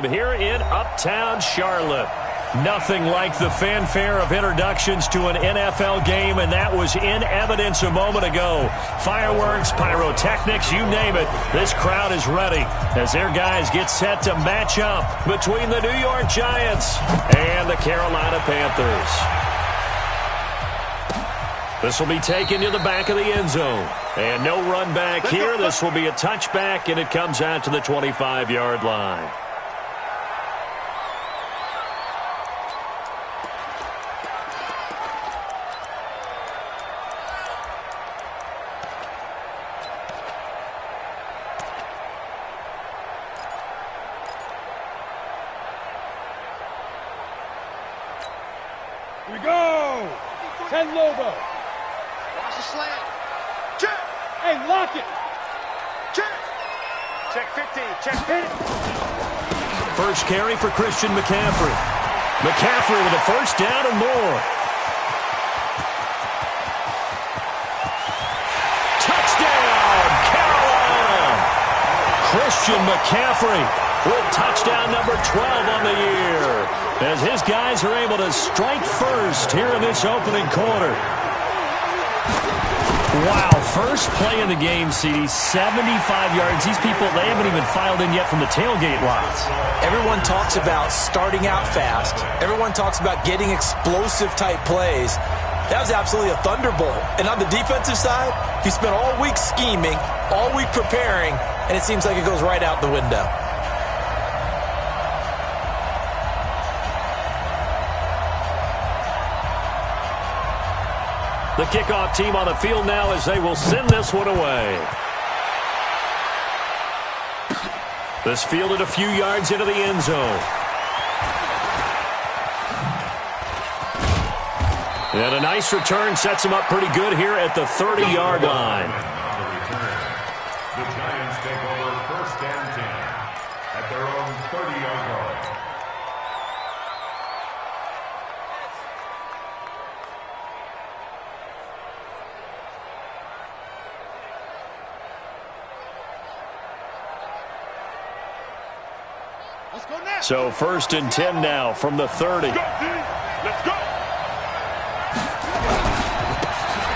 Here in Uptown Charlotte. Nothing like the fanfare of introductions to an NFL game, and that was in evidence a moment ago. Fireworks, pyrotechnics, you name it. This crowd is ready as their guys get set to match up between the New York Giants and the Carolina Panthers. This will be taken to the back of the end zone. And no run back here. This will be a touchback, and it comes out to the 25-yard line. Here we go! 10 Lobo. Watch the slant. Check. Hey, lock it. Check. Check 15. Check 10. First carry for Christian McCaffrey. McCaffrey with a first down and more. Touchdown, Carolina! Christian McCaffrey with touchdown number 12 on the year, as his guys are able to strike first here in this opening quarter. Wow, first play in the game, CD, 75 yards. These people, they haven't even filed in yet from the tailgate lots. Everyone talks about starting out fast. Everyone talks about getting explosive-type plays. That was absolutely a thunderbolt. And on the defensive side, he spent all week scheming, all week preparing, and it seems like it goes right out the window. The kickoff team on the field now as they will send this one away. This fielded a few yards into the end zone. And a nice return sets him up pretty good here at the 30-yard line. The Giants take over first and 10 at their own 30-yard line. So first and 10 now from the 30. Let's go.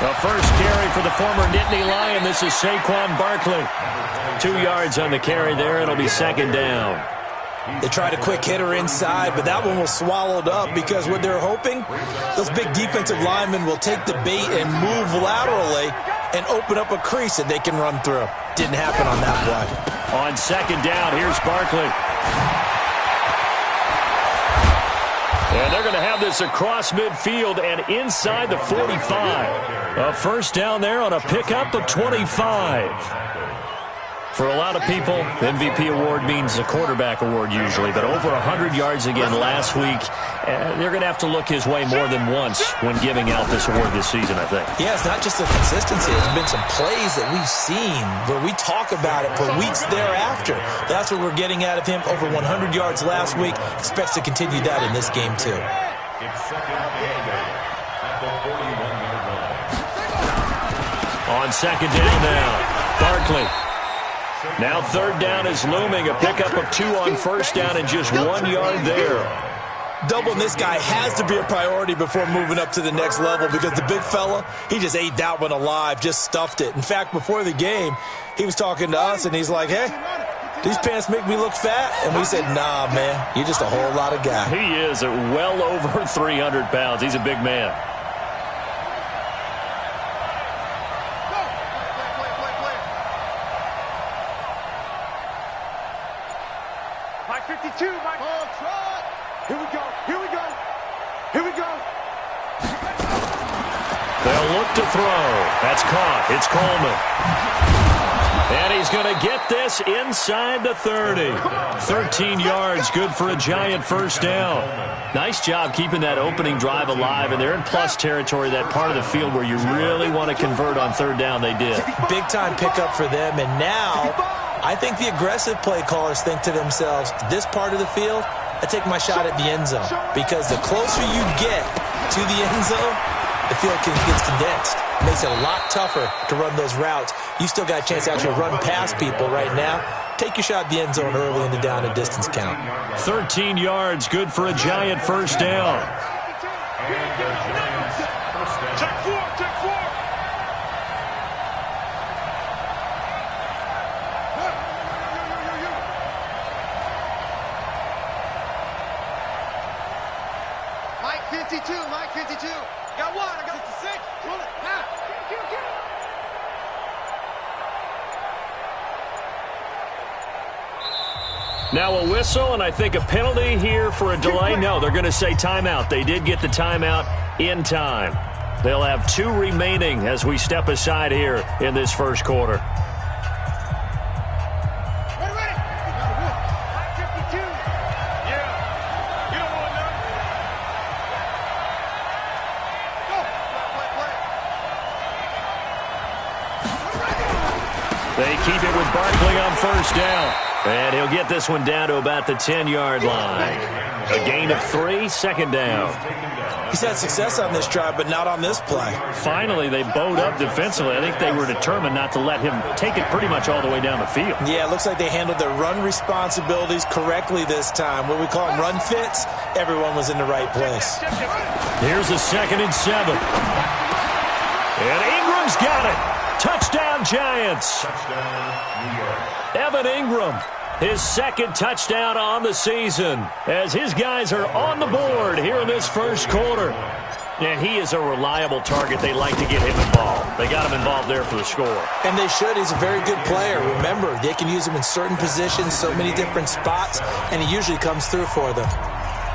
The first carry for the former Nittany Lion. This is Saquon Barkley. 2 yards on the carry there. It'll be second down. They tried a quick hitter inside, but that one was swallowed up because what they're hoping, those big defensive linemen will take the bait and move laterally and open up a crease that they can run through. Didn't happen on that play. On second down, here's Barkley. And they're going to have this across midfield and inside the 45. A first down there on a pickup of 25. For a lot of people, MVP award means a quarterback award usually, but over 100 yards again last week. They're going to have to look his way more than once when giving out this award this season, I think. Yeah, it's not just the consistency. There's been some plays that we've seen where we talk about it for weeks thereafter. That's what we're getting out of him. Over 100 yards last week. Expects to continue that in this game, too. It's second and 8 at the 41-yard line. On second down now, Barkley. Now third down is looming. A pickup of 2 on first down and just 1 yard there. Doubling this guy has to be a priority before moving up to the next level because the big fella, he just ate that one alive, just stuffed it. In fact, before the game, he was talking to us, and he's like, hey, these pants make me look fat. And we said, nah, man, you're just a whole lot of guy. He is at well over 300 pounds. He's a big man. Mike 52, Mike. Here we go. Here we go. Here we go. They'll look to throw. That's caught. It's Coleman. And he's going to get this inside the 30. 13 yards, good for a Giant first down. Nice job keeping that opening drive alive, and they're in plus territory, that part of the field where you really want to convert on third down. They did. Big-time pickup for them, and now I think the aggressive play callers think to themselves, this part of the field, I take my shot at the end zone, because the closer you get to the end zone, the field gets condensed. It makes it a lot tougher to run those routes. You still got a chance to actually run past people right now. take your shot at the end zone early in the down and distance count. 13 yards, good for a Giant first down. Check four, check four. Mike 52, Mike 52. Got one, I got 56. Pull it, now. Get it. Now a whistle, and I think a penalty here for a delay. No, they're going to say timeout. They did get the timeout in time. They'll have 2 remaining as we step aside here in this first quarter. Ready. Mike 52. Yeah. You don't want none. Go. Play. They keep it with Barkley on first down. And he'll get this one down to about the 10-yard line. A gain of 3, second down. He's had success on this drive, but not on this play. Finally, they bowed up defensively. I think they were determined not to let him take it pretty much all the way down the field. Yeah, it looks like they handled their run responsibilities correctly this time. What we call them run fits, everyone was in the right place. Here's a 2nd and 7. And Ingram's got it. Touchdown, Giants. Touchdown, New York. Evan Ingram, his 2nd touchdown on the season, as his guys are on the board here in this first quarter. And he is a reliable target. They like to get him involved. They got him involved there for the score. And they should. He's a very good player. Remember, they can use him in certain positions, so many different spots, and he usually comes through for them.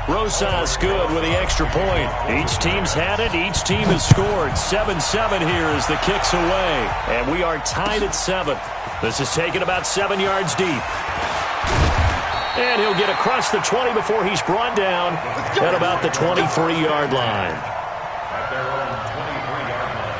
Rosas good with the extra point. Each team's had it. Each team has scored. 7-7 here as the kick's away. And we are tied at 7. This is taken about 7 yards deep. And he'll get across the 20 before he's brought down at about the 23-yard line. At their own 23-yard line.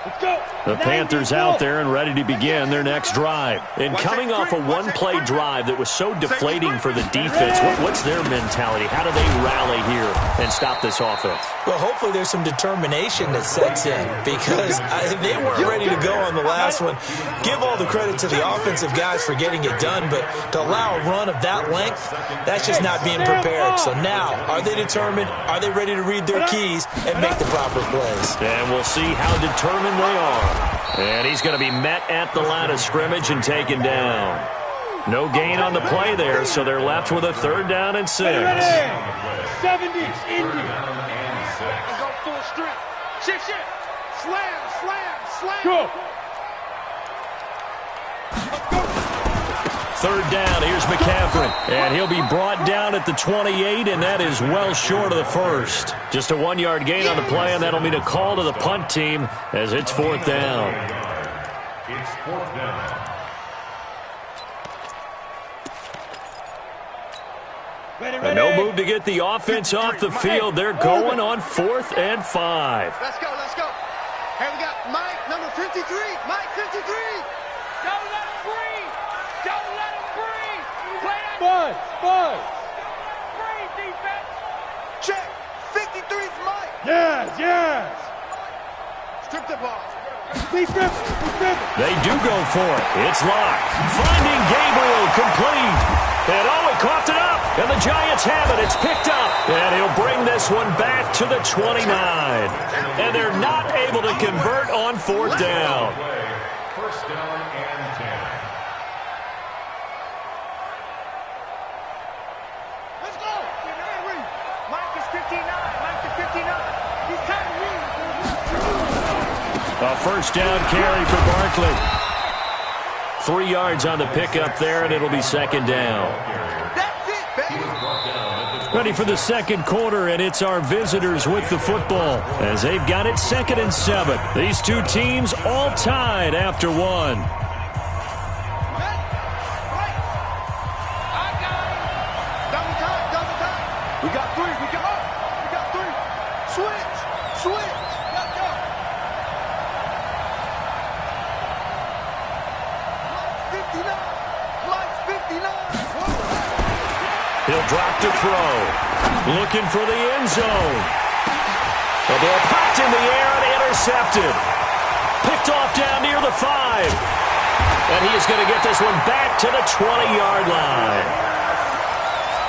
Let's go. The Panthers out there and ready to begin their next drive. And coming off a one-play drive that was so deflating for the defense, what's their mentality? How do they rally here and stop this offense? Well, hopefully there's some determination that sets in, because they weren't ready to go on the last one. Give all the credit to the offensive guys for getting it done, but to allow a run of that length, that's just not being prepared. So now, are they determined? Are they ready to read their keys and make the proper plays? And we'll see how determined they are. And he's going to be met at the line of scrimmage and taken down. No gain on the play there, so they're left with a 3rd down and 6. 70, Indy. And go full strength. Shit. Slam. Go. 3rd down, here's McCaffrey. And he'll be brought down at the 28, and that is well short of the first. Just a 1-yard gain on the play, and that'll mean a call to the punt team as it's 4th down. It's 4th down. And no move to get the offense off the field. They're going on 4th and 5. Let's go. Here we got Mike, number 53. Mike 53. Don't let him breathe. Play that. Buzz. Breathe, defense. Check. 53's Mike. Yes. Strip the ball. Keep dribbling. They do go for it. It's locked. Finding Gabriel complete. And he coughed it up. And the Giants have it. It's picked up. And he'll bring this one back to the 29. And they're not able to convert on 4th down. First down and 10. Let's go. Mike is 59. He's kind of weak. A 1st down carry for Barkley. 3 yards on the pickup there, and it'll be 2nd down. That's it, baby. Ready for the 2nd quarter, and it's our visitors with the football as they've got it 2nd and 7. These two teams all tied after 1. Double time. We got 3. Switch. Let's go. Mike's 59. He'll drop to throw. Looking for the end zone. The ball popped in the air and intercepted. Picked off down near the 5. And he is going to get this one back to the 20-yard line.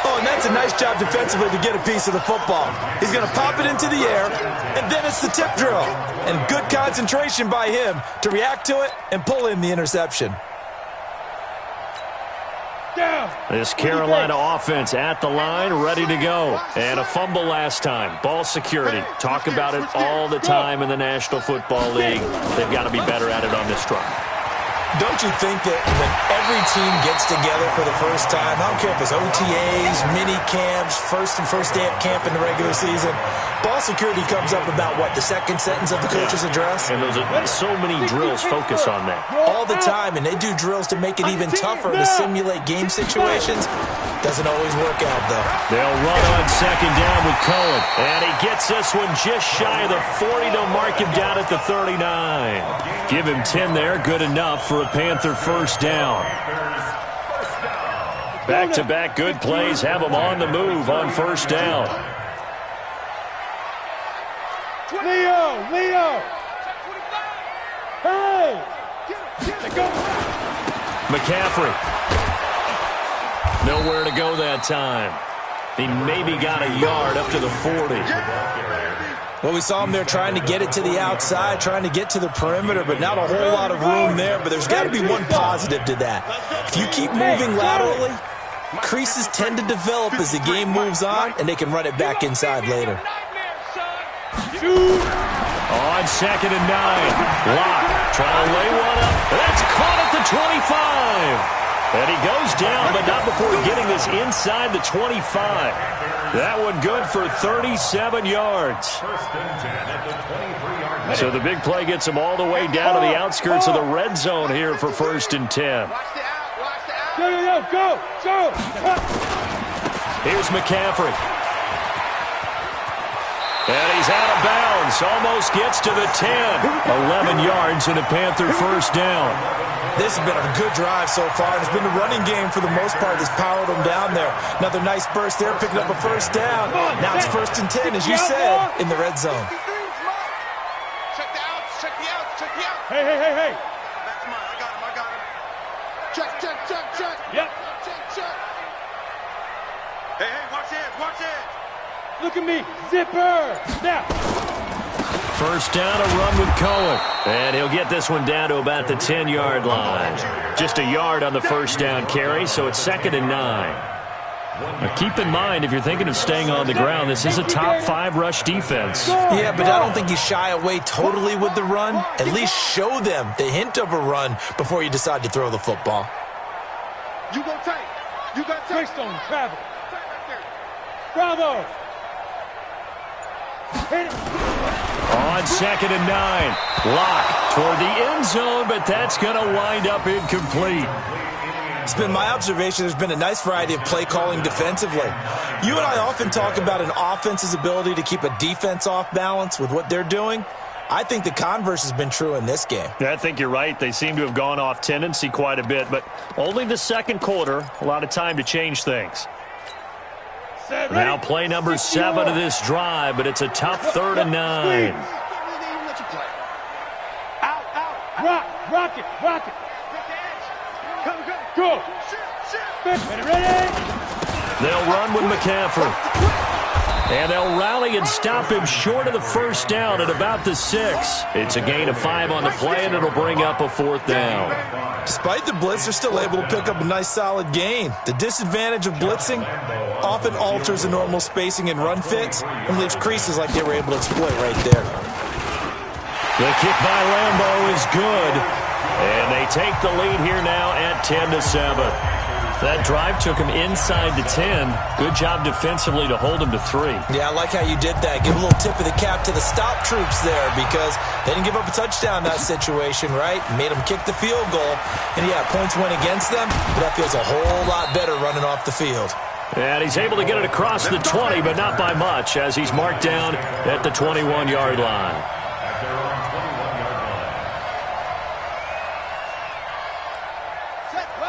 Oh, and that's a nice job defensively to get a piece of the football. He's going to pop it into the air, and then it's the tip drill. And good concentration by him to react to it and pull in the interception. This Carolina offense at the line, ready to go. And a fumble last time. Ball security. Talk about it all the time in the National Football League. They've got to be better at it on this drive. Don't you think that when every team gets together for the first time, I don't care if it's OTAs, mini camps, first day of camp in the regular season, ball security comes up about, what, the second sentence of the coach's address? And those are so many drills focus on that. All the time, and they do drills to make it even tougher to simulate game situations. Doesn't always work out, though. They'll run on second down with Cohen. And he gets this one just shy of the 40. They'll mark him down at the 39. Give him 10 there. Good enough for a Panther first down. Back-to-back good plays have them on the move on first down. Leo! Hey! Go! McCaffrey. Nowhere to go that time. He maybe got a yard up to the 40. Well, we saw him there trying to get it to the outside, trying to get to the perimeter, but not a whole lot of room there. But there's got to be one positive to that. If you keep moving laterally, creases tend to develop as the game moves on, and they can run it back inside later. On second and 9. Locke trying to lay one up. That's caught at the 25. And he goes down, but not before getting this inside the 25. That one good for 37 yards. So the big play gets him all the way down to the outskirts of the red zone here for first and 10. Go! Here's McCaffrey. And he's out of bounds. Almost gets to the 10. 11 yards and a Panther first down. This has been a good drive so far. It's been the running game for the most part that's powered them down there. Another nice burst there, picking up a first down. Now it's first and 10, as you said, in the red zone. Check the outs. Hey. That's mine. I got him. Check. Yep. Check. Hey, watch it. Look at me. Zipper. Now. First down, a run with Cohen. And he'll get this one down to about the 10-yard line. Just a yard on the first down carry, so it's second and 9. Now keep in mind, if you're thinking of staying on the ground, this is a top 5 rush defense. Yeah, but I don't think you shy away totally with the run. At least show them the hint of a run before you decide to throw the football. You go tight. Greystone, travel. Bravo. Hit it. On second and 9. Locke toward the end zone, but that's going to wind up incomplete. It's been my observation there's been a nice variety of play calling defensively. You and I often talk about an offense's ability to keep a defense off balance with what they're doing. I think the converse has been true in this game. Yeah, I think you're right. They seem to have gone off tendency quite a bit, but only the second quarter, a lot of time to change things. Now play number 7 of this drive, but it's a tough 3rd and 9. Out. Rock it. Go. Ready. They'll run with McCaffrey. And they'll rally and stop him short of the first down at about the 6. It's a gain of 5 on the play, and it'll bring up a 4th down. Despite the blitz, they're still able to pick up a nice solid gain. The disadvantage of blitzing often alters the normal spacing and run fits and leaves creases like they were able to exploit right there. The kick by Lambeau is good. And they take the lead here now at 10-7. That drive took him inside the 10. Good job defensively to hold him to 3. Yeah, I like how you did that. Give a little tip of the cap to the stop troops there because they didn't give up a touchdown in that situation, right? Made them kick the field goal. And, yeah, points went against them, but that feels a whole lot better running off the field. And he's able to get it across the 20, but not by much as he's marked down at the 21-yard line.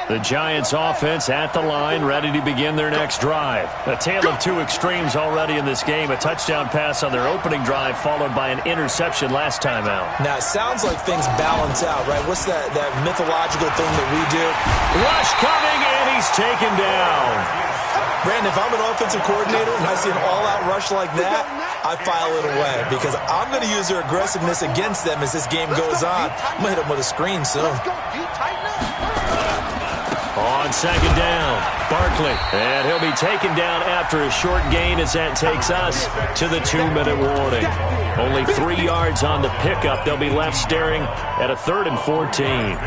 The Giants offense at the line, ready to begin their next drive. A tale of two extremes already in this game. A touchdown pass on their opening drive, followed by an interception last time out. Now, it sounds like things balance out, right? What's that mythological thing that we do? Rush coming, and he's taken down. Brandon, if I'm an offensive coordinator and I see an all-out rush like that, I file it away because I'm going to use their aggressiveness against them as this game goes on. I'm going to hit them with a screen soon. On second down, Barkley. And he'll be taken down after a short gain as that takes us to the 2-minute warning. Only 3 yards on the pickup. They'll be left staring at a 3rd and 14.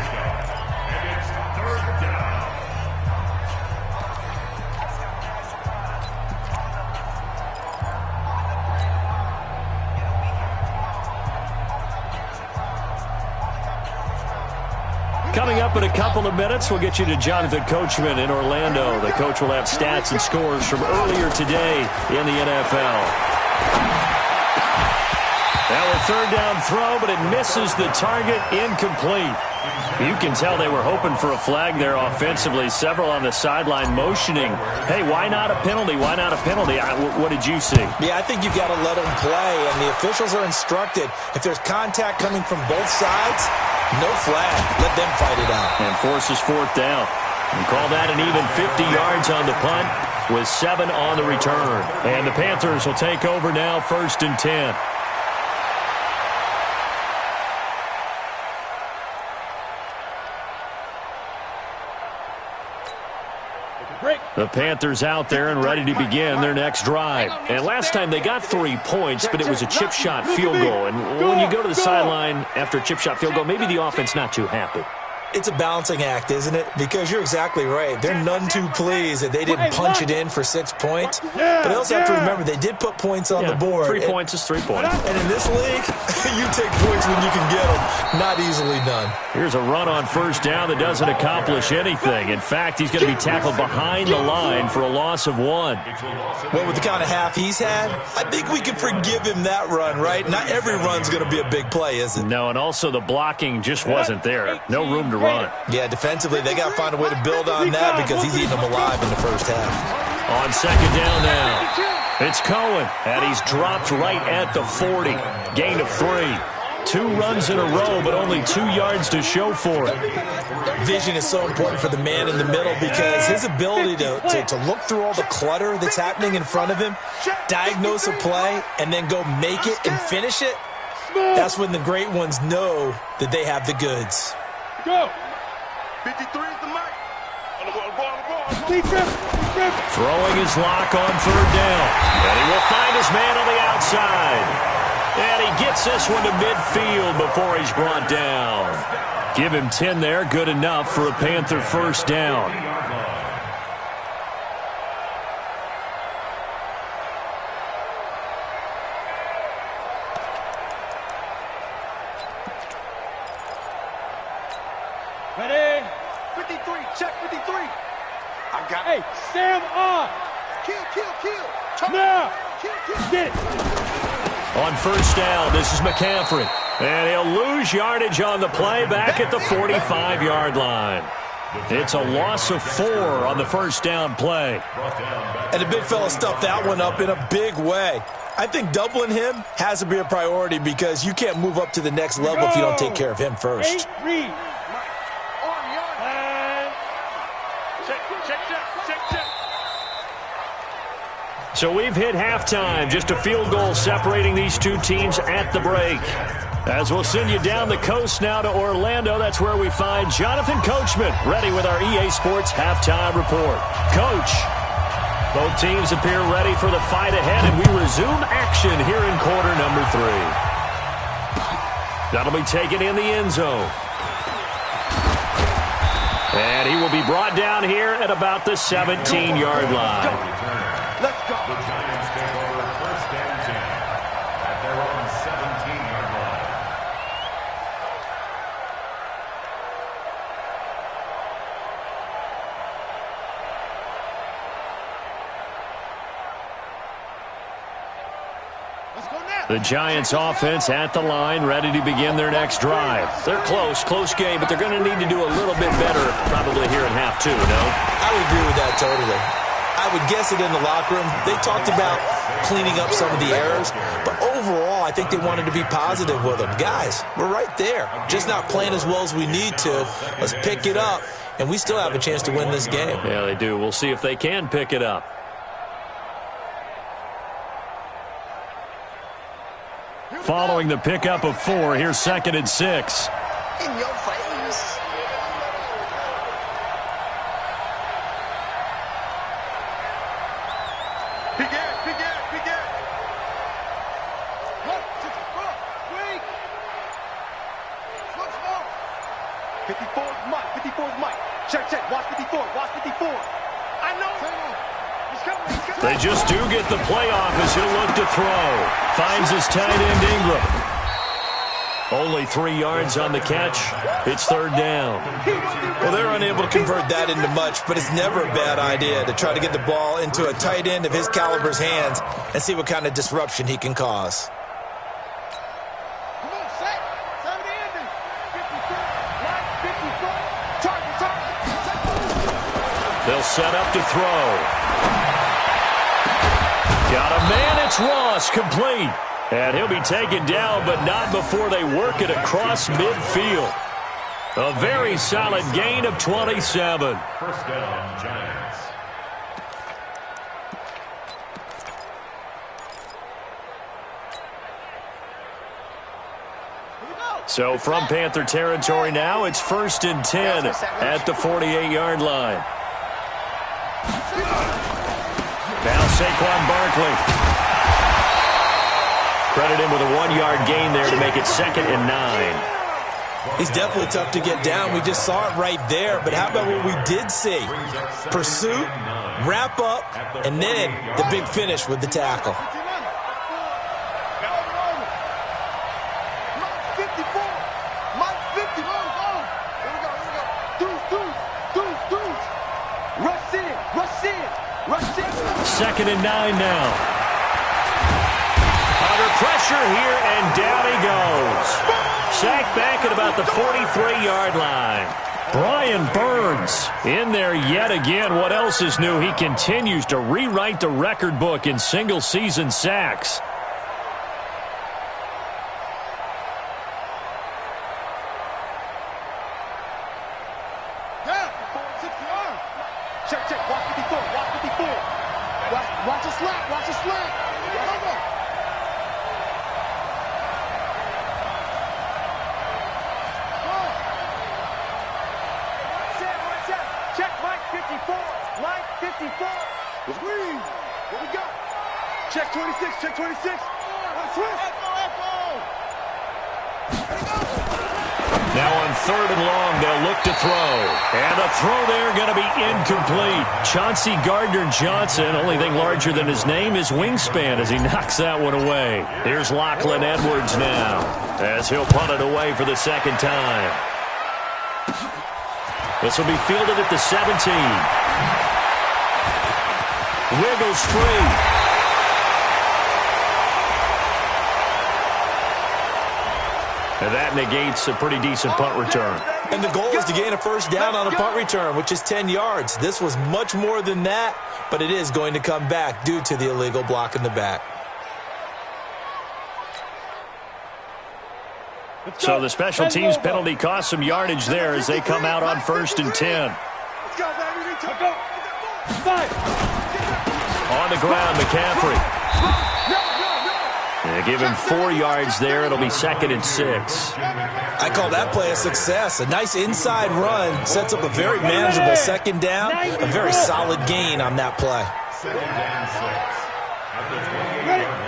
Coming up in a couple of minutes, we'll get you to Jonathan Coachman in Orlando. The coach will have stats and scores from earlier today in the NFL. Now a 3rd down throw, but it misses the target, incomplete. You can tell they were hoping for a flag there offensively. Several on the sideline motioning, hey, why not a penalty? Why not a penalty? What did you see? Yeah, I think you've got to let them play, and the officials are instructed. If there's contact coming from both sides, no flag. Let them fight it out. And forces 4th down. And call that an even 50 yards on the punt with 7 on the return. And the Panthers will take over now, 1st and 10. The Panthers out there and ready to begin their next drive. And last time they got 3 points, but it was a chip shot field goal. And when you go to the sideline after a chip shot field goal, maybe the offense not too happy. It's a balancing act, isn't it? Because you're exactly right. They're none too pleased that they didn't punch it in for 6 points. But they also have to remember they did put points on the board. 3 points is 3 points. And in this league, you take points when you can get them. Not easily done. Here's a run on 1st down that doesn't accomplish anything. In fact, he's going to be tackled behind the line for a loss of 1. Well, with the kind of half he's had, I think we can forgive him that run, right? Not every run's going to be a big play, is it? No, and also the blocking just wasn't there. No room to run. Yeah, defensively, they got to find a way to build on that because he's eating them alive in the first half. On 2nd down now, it's Cohen, and he's dropped right at the 40. Gain of 3. 2 runs in a row, but only 2 yards to show for it. Vision is so important for the man in the middle because his ability to look through all the clutter that's happening in front of him, diagnose a play, and then go make it and finish it, that's when the great ones know that they have the goods. Go. 53 is the mic. On the ball. Throwing his lock on 3rd down. And he will find his man on the outside. And he gets this one to midfield before he's brought down. Give him 10 there. Good enough for a Panther 1st down. Ready? 53, check 53. I got Hey, Sam on. Kill. Now. Kill. Get it. On 1st down, this is McCaffrey. And he'll lose yardage on the play back at the 45-yard line. It's a loss of 4 on the 1st down play. And the big fella stuffed that one up in a big way. I think doubling him has to be a priority because you can't move up to the next level if you don't take care of him first. 8 read. So we've hit halftime. Just a field goal separating these two teams at the break. As we'll send you down the coast now to Orlando, that's where we find Jonathan Coachman, ready with our EA Sports halftime report. Coach, both teams appear ready for the fight ahead, and we resume action here in quarter number 3. That'll be taken in the end zone. And he will be brought down here at about the 17-yard line. Let's go. The Giants take over 1st and 10 at their own 17-yard line. Let's go now. The Giants offense at the line, ready to begin their next drive. They're close game, but they're going to need to do a little bit better probably here in half 2, no? I would agree with that totally. I would guess it in the locker room. They talked about cleaning up some of the errors, but overall, I think they wanted to be positive with them. Guys, we're right there. Just not playing as well as we need to. Let's pick it up, and we still have a chance to win this game. Yeah, they do. We'll see if they can pick it up. Following the pickup of 4, here's 2nd and 6. In your face. Begin. Look, 54 is Mike. Check. Watch 54. I know. He's coming. They just do get the playoff as he'll look to throw. Finds his tight end Ingram. Only 3 yards on the catch. It's 3rd down. Well, they're unable to convert that into much, but it's never a bad idea to try to get the ball into a tight end of his caliber's hands and see what kind of disruption he can cause. Come on, set. 70 Target. They'll set up to throw. Got a man, it's Ross, complete. And he'll be taken down, but not before they work it across midfield. A very solid gain of 27. First down, Giants. So from Panther territory now, it's 1st and 10 at the 48-yard line. Now Saquon Barkley. Credit him with a 1-yard gain there to make it 2nd and 9. He's definitely tough to get down. We just saw it right there. But how about what we did see? Pursuit, wrap up, and then the big finish with the tackle. Second and 9 now. Under pressure here, and down he goes. Sacked back at about the 43-yard line. Brian Burns in there yet again. What else is new? He continues to rewrite the record book in single-season sacks. Check. Watch 54. Watch the slack. Check Mike 54. Here we go. Check 26. Now on 3rd and long, they'll look to throw. And the throw there going to be incomplete. Chauncey Gardner-Johnson, only thing larger than his name is wingspan as he knocks that one away. Here's Lachlan Edwards now as he'll punt it away for the 2nd time. This will be fielded at the 17. Wiggles free. And that negates a pretty decent punt return. And the goal is to gain a 1st down on a punt return, which is 10 yards. This was much more than that, but it is going to come back due to the illegal block in the back. So the special teams penalty cost some yardage there as they come out on 1st and 10. On the ground, McCaffrey. They give him 4 yards there. It'll be 2nd and 6. I call that play a success. A nice inside run sets up a very manageable 2nd down. A very solid gain on that play. 2nd and 6 at the 28-yard line.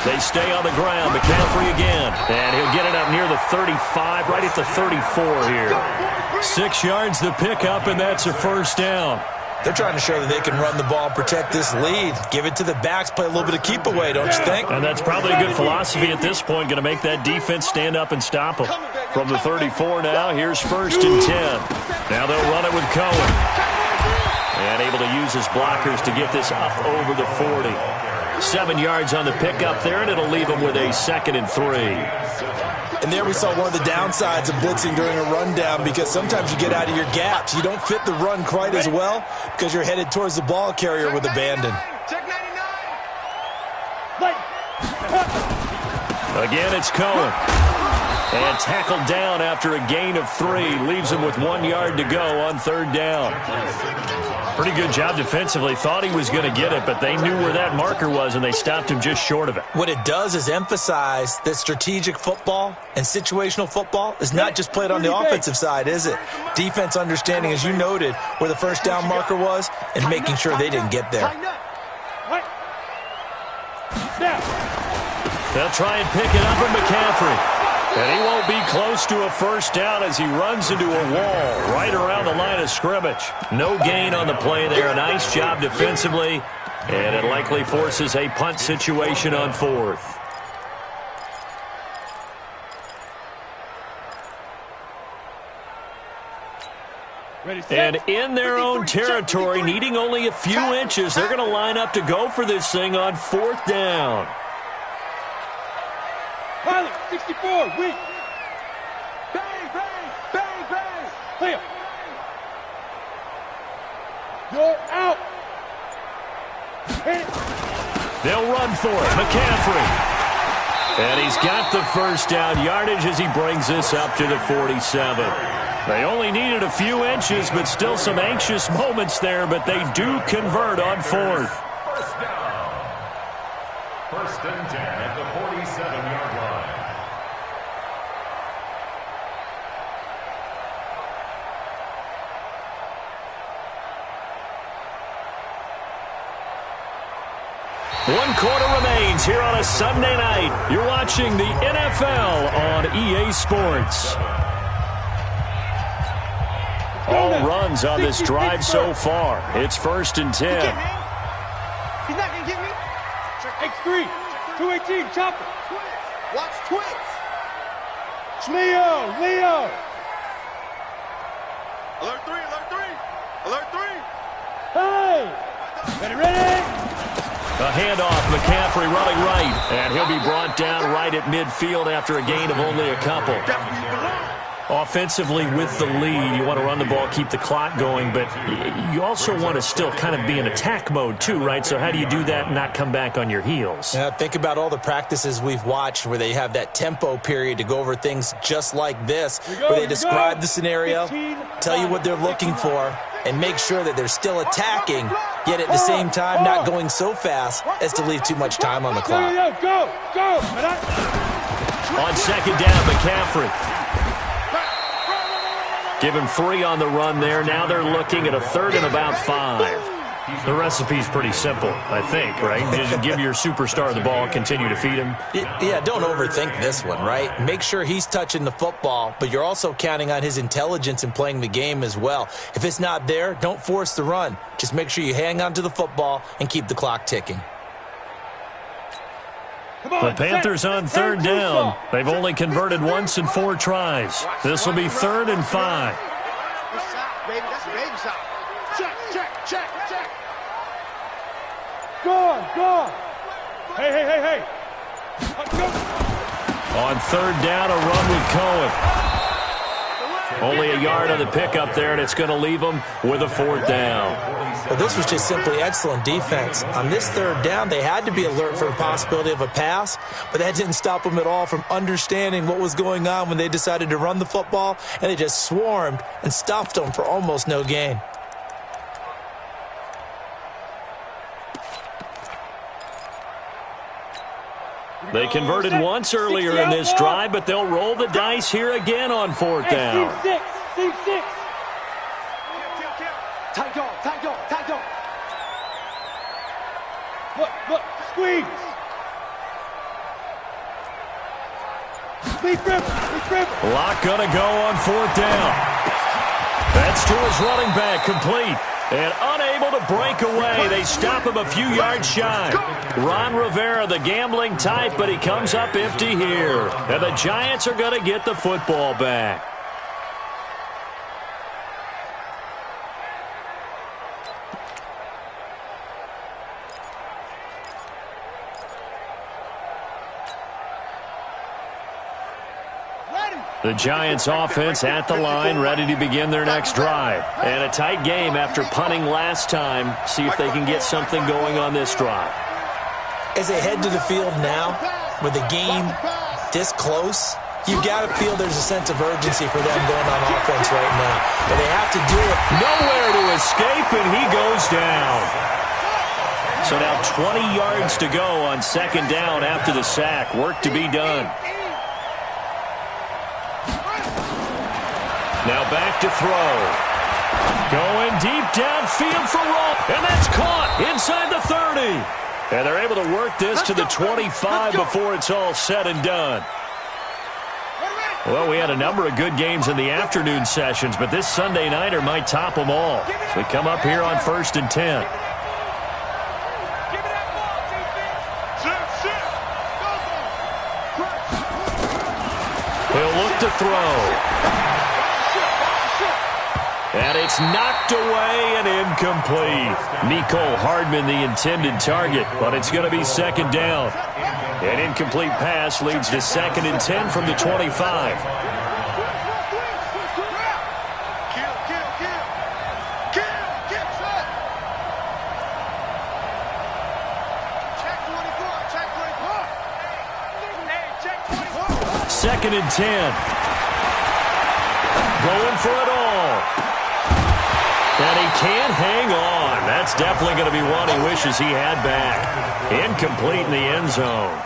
They stay on the ground. McCaffrey again. And he'll get it up near the 35, right at the 34 here. 6 yards the pickup, and that's a 1st down. They're trying to show that they can run the ball and protect this lead. Give it to the backs, play a little bit of keep away, don't you think? And that's probably a good philosophy at this point, going to make that defense stand up and stop them. From the 34 now, here's 1st and 10. Now they'll run it with Cohen. And able to use his blockers to get this up over the 40. 7 yards on the pickup there, and it'll leave him with a 2nd and 3. And there we saw one of the downsides of blitzing during a rundown, because sometimes you get out of your gaps. You don't fit the run quite as well because you're headed towards the ball carrier with abandon. Check 99. Again, it's Cohen. And tackled down after a gain of 3. Leaves him with 1 yard to go on 3rd down. Pretty good job defensively. Thought he was going to get it, but they knew where that marker was, and they stopped him just short of it. What it does is emphasize that strategic football and situational football is not just played on the offensive side, is it? Defense understanding, as you noted, where the first down marker was and making sure they didn't get there. They'll try and pick it up with McCaffrey. And he won't be close to a first down as he runs into a wall right around the line of scrimmage. No gain on the play there. A nice job defensively. And it likely forces a punt situation on 4th. And in their own territory, needing only a few inches, they're going to line up to go for this thing on 4th down. Pilot, 64, weak. Bang, bang, bang, bang. Clear. You're out. Hit it. They'll run for it. McCaffrey. And he's got the first down yardage as he brings this up to the 47. They only needed a few inches, but still some anxious moments there, but they do convert on 4th. First down. 1st and 10 at the 47-yard line. One quarter remains here on a Sunday night. You're watching the NFL on EA Sports. All runs on this drive so far. It's 1st and 10. He's not going to get me. X3, 218, chopper. Watch twits. Leo. Alert 3, alert 3. Alert 3. Hey. Ready. A handoff, McCaffrey running right. And he'll be brought down right at midfield after a gain of only a couple. Offensively with the lead, you want to run the ball, keep the clock going, but you also want to still kind of be in attack mode too, right? So how do you do that and not come back on your heels? Yeah, think about all the practices we've watched where they have that tempo period to go over things just like this, where they describe the scenario, tell you what they're looking for, and make sure that they're still attacking, yet at the same time not going so fast as to leave too much time on the clock. Go. On 2nd down, McCaffrey. Give him 3 on the run there. Now they're looking at a 3rd and about 5. The recipe's pretty simple, I think, right? Just give your superstar the ball, continue to feed him. Yeah, don't overthink this one, right? Make sure he's touching the football, but you're also counting on his intelligence in playing the game as well. If it's not there, don't force the run. Just make sure you hang on to the football and keep the clock ticking. The Panthers on 3rd down. They've only converted once in 4 tries. This will be 3rd and 5. Good shot, baby. That's a baby shot. Check. Go. Hey. On 3rd down, a run with Cohen. Only a yard on the pickup there, and it's going to leave them with a 4th down. Well, this was just simply excellent defense. On this 3rd down, they had to be alert for the possibility of a pass, but that didn't stop them at all from understanding what was going on when they decided to run the football, and they just swarmed and stuffed them for almost no gain. They converted once earlier in this drive, but they'll roll the dice here again on 4th down. Team 6. Tight dog. Look, squeeze. Lead dribble. Lock gonna go on 4th down. That's to his running back, complete. And unable to break away. They stop him a few yards shy. Ron Rivera, the gambling type, but he comes up empty here. And the Giants are going to get the football back. The Giants offense at the line, ready to begin their next drive. And a tight game after punting last time. See if they can get something going on this drive. As they head to the field now, with the game this close, you've got to feel there's a sense of urgency for them going on offense right now. But they have to do it. Nowhere to escape, and he goes down. So now 20 yards to go on second down after the sack. Work to be done. Now back to throw. Going deep downfield for Roll. And that's caught inside the 30. And they're able to work this to the 25 before it's all said and done. Well, we had a number of good games in the afternoon sessions, but this Sunday nighter might top them all. So we come up here on 1st and 10. He'll look to throw. And it's knocked away and incomplete. Mecole Hardman the intended target, but it's going to be second down. An incomplete pass leads to 2nd and 10 from the 25. Second and 10. Going for it all. And he can't hang on. That's definitely going to be one he wishes he had back. Incomplete in the end zone.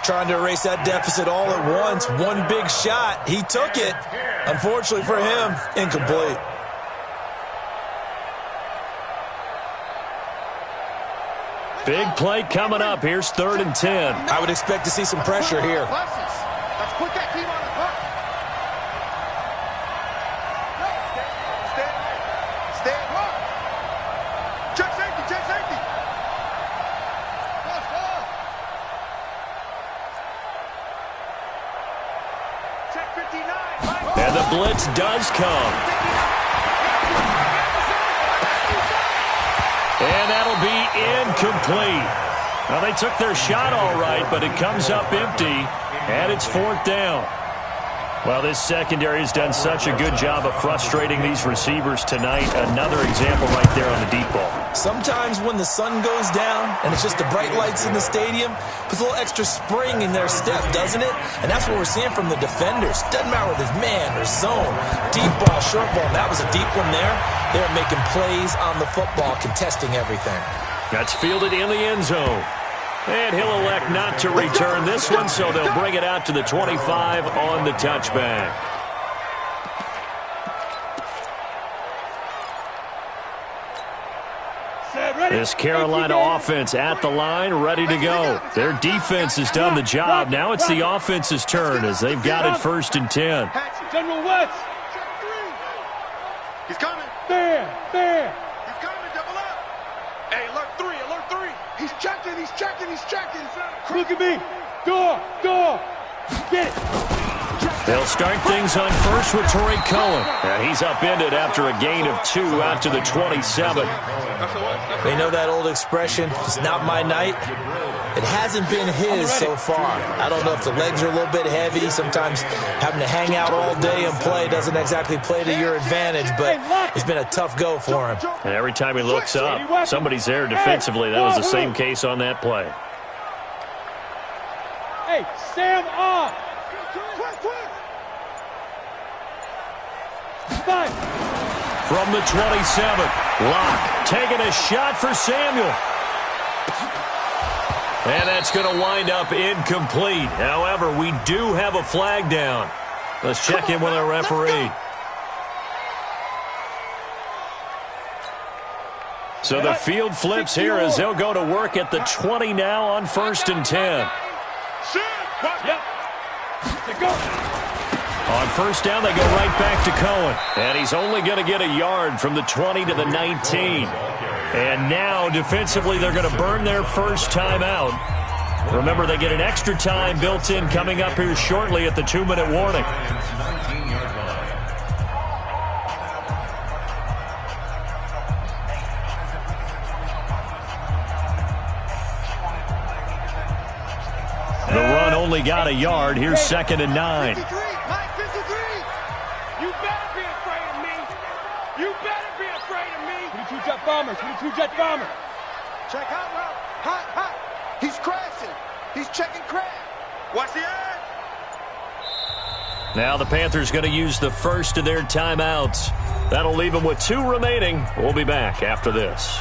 Trying to erase that deficit all at once. One big shot. He took it. Unfortunately for him, incomplete. Big play coming up. Here's 3rd and 10. I would expect to see some pressure here. Let's put that team on the hook. Stay hook. Check safety, check safety. Check 59. And the blitz does come. And that'll be incomplete. Well, they took their shot all right, but it comes up empty, and it's 4th down. Well, this secondary has done such a good job of frustrating these receivers tonight. Another example right there on the deep ball. Sometimes when the sun goes down and it's just the bright lights in the stadium, puts a little extra spring in their step, doesn't it? And that's what we're seeing from the defenders. Doesn't matter whether it's man or zone, deep ball, short ball. That was a deep one there. They're making plays on the football, contesting everything. That's fielded in the end zone. And he'll elect not to return this one, so they'll bring it out to the 25 on the touchback. This Carolina offense at the line, ready to go. Their defense has done the job. Now it's the offense's turn as they've got it 1st and 10. General West. He's coming. There. He's coming. Double up. Hey, alert 3. He's checking. Look at me. Door. Get it. They'll start things on first with Torrey Cohen. And he's upended after a gain of 2 out to the 27. They know that old expression, it's not my night. It hasn't been his so far. I don't know if the legs are a little bit heavy. Sometimes having to hang out all day and play doesn't exactly play to your advantage, but it's been a tough go for him. And every time he looks up, somebody's there defensively. That was the same case on that play. Hey, Sam off. Five. From the 27, Locke taking a shot for Samuel. And that's going to wind up incomplete. However, we do have a flag down. Let's check in with our referee. So the field flips here as they'll go to work at the 20 now on 1st and 10. On 1st down, they go right back to Cohen. And he's only going to get a yard from the 20 to the 19. And now, defensively, they're going to burn their first time out. Remember, they get an extra time built in coming up here shortly at the 2-minute warning. The run only got a yard. Here's 2nd and 9. bombers. 22 jet bombers. Check out route. Hot, hot. He's crashing. He's checking crash. Watch the edge. Now the Panthers going to use the first of their timeouts. That'll leave them with 2 remaining. We'll be back after this.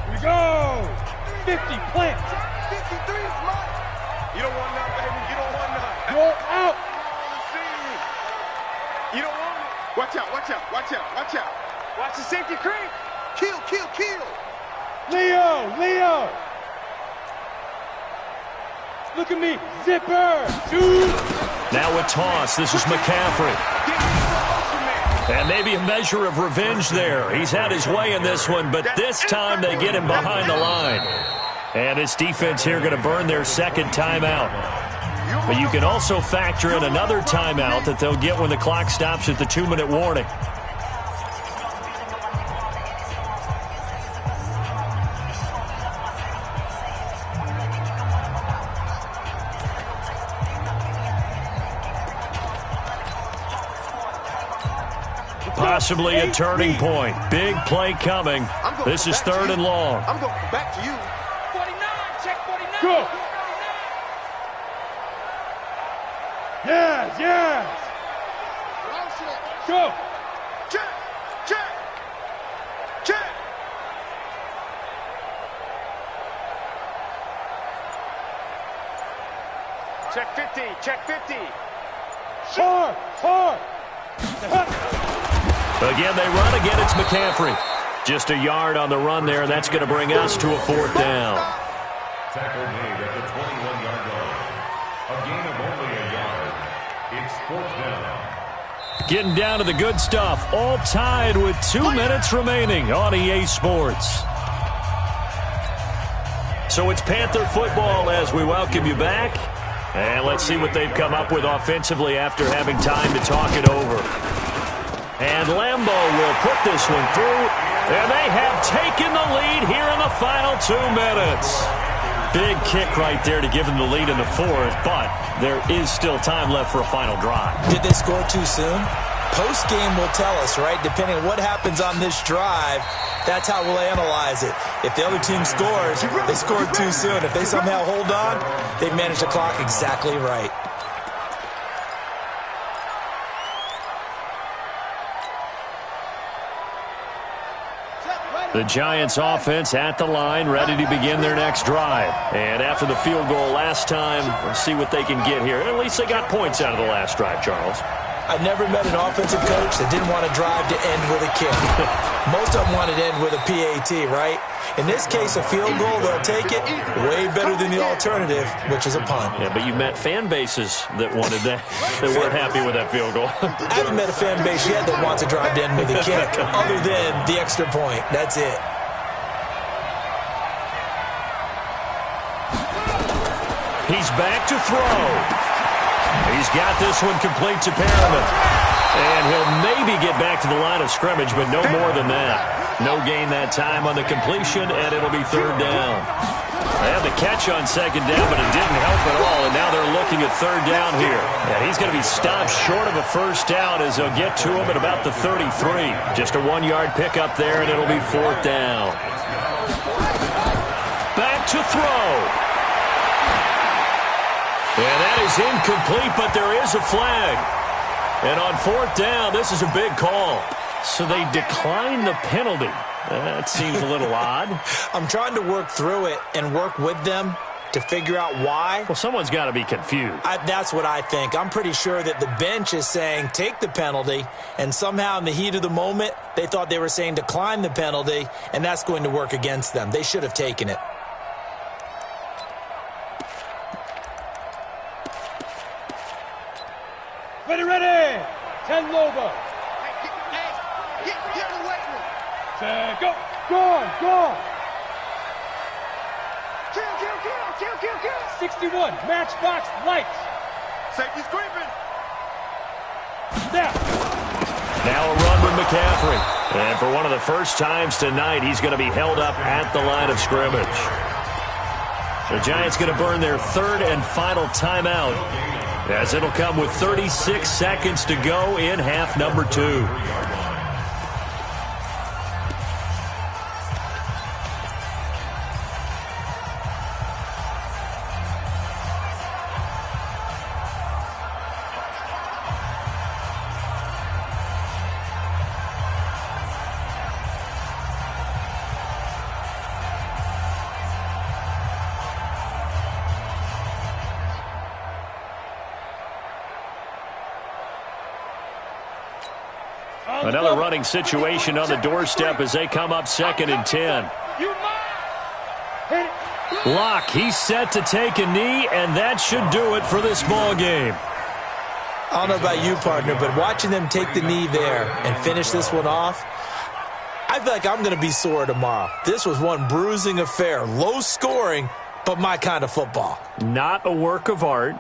Here we go. 50 plants. 53 is mine. You don't want none, baby. You don't want none. You're out. You don't want it. Watch out, watch out, watch out, watch out. Watch the safety creep. Kill, kill, kill. Leo, Leo. Look at me. Zipper. Dude. Now with toss, this is McCaffrey. And maybe a measure of revenge there. He's had his way in this one, but this time they get him behind the line. And his defense here going to burn their second timeout. But you can also factor in another timeout that they'll get when the clock stops at the 2-minute warning. Possibly a turning point. Big play coming. This is 3rd and long. I'm going back to you. 49, check 49. Go. Yes, yes. Go. Check, check, check. Check 50, check 50. Hard, hard. Again, they run again. It's McCaffrey. Just a yard on the run there. That's going to bring us to a 4th down. Tackle made at the 21-yard line. A gain of only a yard. It's 4th down. Getting down to the good stuff. All tied with 2 minutes remaining on EA Sports. So it's Panther football as we welcome you back. And let's see what they've come up with offensively after having time to talk it over. And Lambeau will put this one through. And they have taken the lead here in the final 2 minutes. Big kick right there to give them the lead in the 4th, but there is still time left for a final drive. Did they score too soon? Post-game will tell us, right? Depending on what happens on this drive, that's how we'll analyze it. If the other team scores, they scored too soon. If they somehow hold on, they've managed the clock exactly right. The Giants offense at the line, ready to begin their next drive. And after the field goal last time, we'll see what they can get here. At least they got points out of the last drive, Charles. I never met an offensive coach that didn't want to drive to end with a kick. Most of them wanted to end with a PAT, right? In this case, a field goal, they'll take it. Way better than the alternative, which is a punt. Yeah, but you met fan bases that wanted that, that weren't happy with that field goal. I haven't met a fan base yet that wants to drive to end with a kick, other than the extra point. That's it. He's back to throw. He's got this one complete to Perriman. And he'll maybe get back to the line of scrimmage, but no more than that. No gain that time on the completion, and it'll be 3rd down. They had the catch on 2nd down, but it didn't help at all, and now they're looking at 3rd down here. And he's going to be stopped short of a 1st down as they'll get to him at about the 33. Just a 1-yard pickup there, and it'll be 4th down. Back to throw. And that is incomplete, but there is a flag. And on 4th down, this is a big call. So they decline the penalty. That seems a little odd. I'm trying to work through it and work with them to figure out why. Well, someone's got to be confused. That's what I think. I'm pretty sure that the bench is saying take the penalty, and somehow in the heat of the moment, they thought they were saying decline the penalty, and that's going to work against them. They should have taken it. Ready. 10 Loba. Hey, get in the weight room. 10, go. Gone. Kill. 61, matchbox lights. Safety's creeping. Snap. Now a run with McCaffrey. And for one of the first times tonight, he's going to be held up at the line of scrimmage. The Giants going to burn their third and final timeout, as it'll come with 36 seconds to go in half number 2. Another running situation on the doorstep as they come up 2nd and 10. Locke, he's set to take a knee, and that should do it for this ball game. I don't know about you, partner, but watching them take the knee there and finish this one off, I feel like I'm going to be sore tomorrow. This was one bruising affair. Low scoring, but my kind of football. Not a work of art,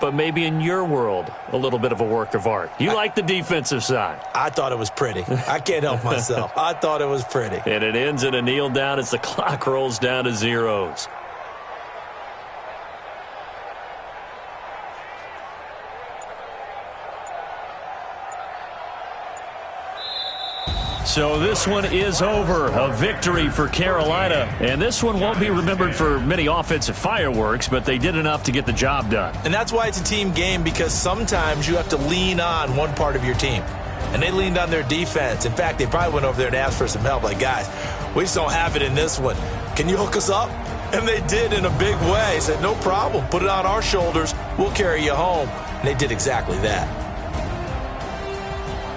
but maybe in your world, a little bit of a work of art. You like the defensive side. I thought it was pretty. I can't help myself. I thought it was pretty. And it ends in a kneel down as the clock rolls down to zeros. So this one is over. A victory for Carolina. And this one won't be remembered for many offensive fireworks, but they did enough to get the job done. And that's why it's a team game, because sometimes you have to lean on one part of your team. And they leaned on their defense. In fact, they probably went over there and asked for some help. Like, guys, we just don't have it in this one. Can you hook us up? And they did in a big way. Said, no problem. Put it on our shoulders. We'll carry you home. And they did exactly that.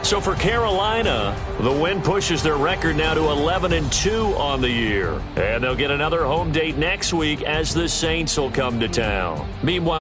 So for Carolina, the win pushes their record now to 11-2 on the year. And they'll get another home date next week as the Saints will come to town. Meanwhile,